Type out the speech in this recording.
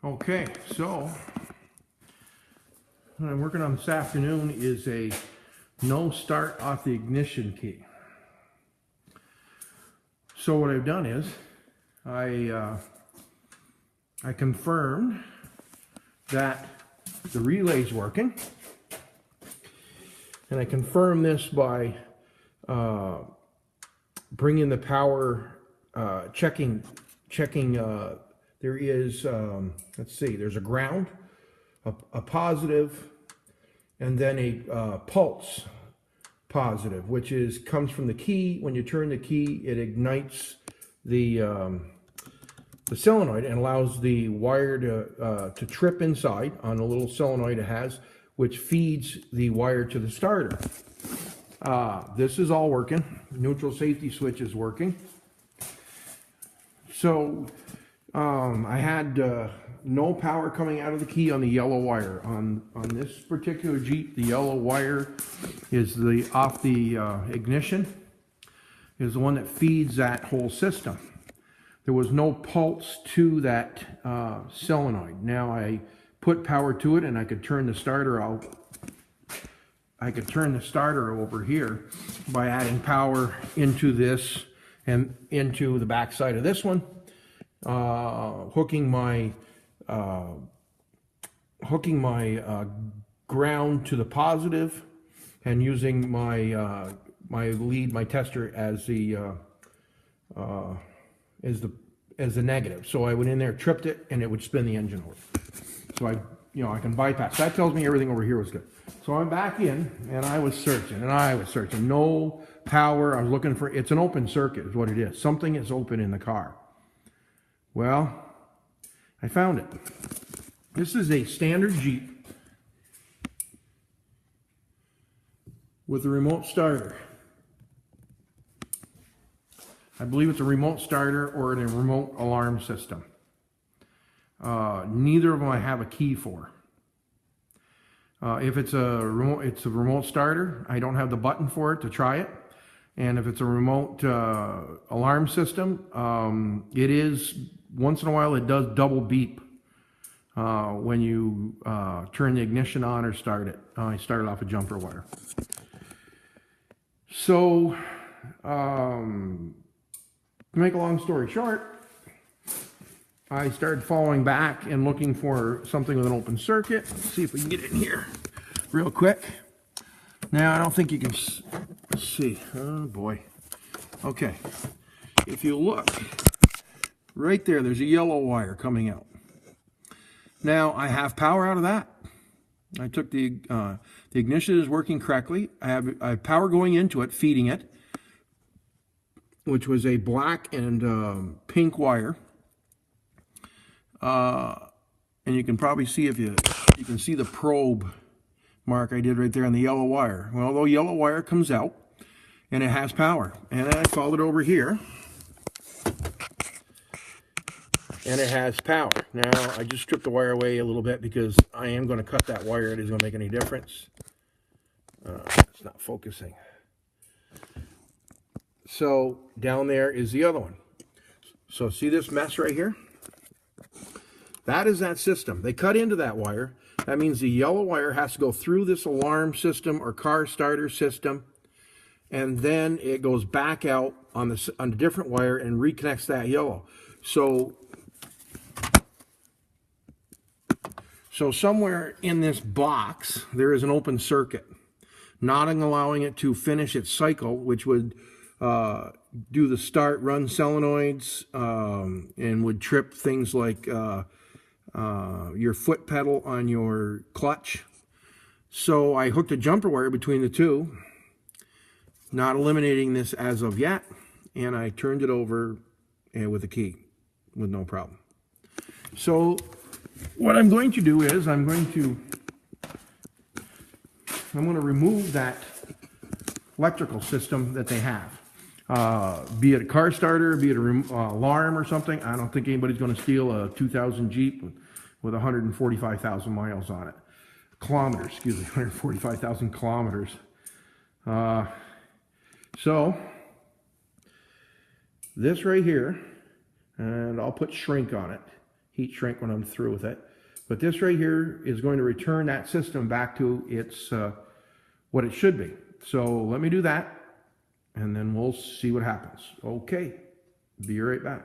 Okay, so what I'm working on this afternoon is a no start off the ignition key. So what I've done is I confirmed that the relay's working, and I confirmed this by bringing the power, checking. There is, let's see, there's a ground, a positive, and then a pulse positive, which comes from the key. When you turn the key, it ignites the solenoid and allows the wire to trip inside on a little solenoid it has, which feeds the wire to the starter. This is all working. Neutral safety switch is working. So I had no power coming out of the key on the yellow wire. On this particular Jeep, the yellow wire is off the ignition, is the one that feeds that whole system. There was no pulse to that solenoid. Now I put power to it and I could turn the starter out. I could turn the starter over here by adding power into this and into the back side of this one. Hooking my ground to the positive, and using my my tester as the negative. So I went in there, tripped it, and it would spin the engine over. So I can bypass. That tells me everything over here was good. So I'm back in, and I was searching. No power. I was looking for. It's an open circuit, is what it is. Something is open in the car. Well, I found it. This is a standard Jeep with a remote starter. I believe it's a remote starter or a remote alarm system. Neither of them I have a key for. If it's a remote starter, I don't have the button for it to try it. And if it's a remote alarm system, it is, once in a while, it does double beep when you turn the ignition on or start it. I started off a jumper wire. So, to make a long story short, I started following back and looking for something with an open circuit. Let's see if we can get in here real quick. Now, I don't think you can see. Oh, boy. Okay. If you look, right there, there's a yellow wire coming out. Now, I have power out of that. I took the ignition is working correctly. I have power going into it, feeding it, which was a black and pink wire. And you can probably see, if you can see the probe mark I did right there on the yellow wire. Well, the yellow wire comes out and it has power. And then I followed it over here and it has power. Now, I just stripped the wire away a little bit because I am going to cut that wire. It isn't going to make any difference. It's not focusing. So down there is the other one. So see this mess right here? That is that system. They cut into that wire. That means the yellow wire has to go through this alarm system or car starter system, and then it goes back out on a different wire and reconnects that yellow. So somewhere in this box there is an open circuit, not allowing it to finish its cycle, which would do the start, run solenoids, and would trip things like your foot pedal on your clutch. So I hooked a jumper wire between the two, not eliminating this as of yet, and I turned it over with a key with no problem. So what I'm going to do is I'm going to remove that electrical system that they have. Be it a car starter, be it an alarm or something. I don't think anybody's going to steal a 2000 Jeep with 145,000 miles on it. Kilometers, excuse me, 145,000 kilometers. So this right here, and I'll put shrink on it. heat shrink when I'm through with it. But this right here is going to return that system back to its what it should be. So let me do that, and then we'll see what happens. Okay, be right back.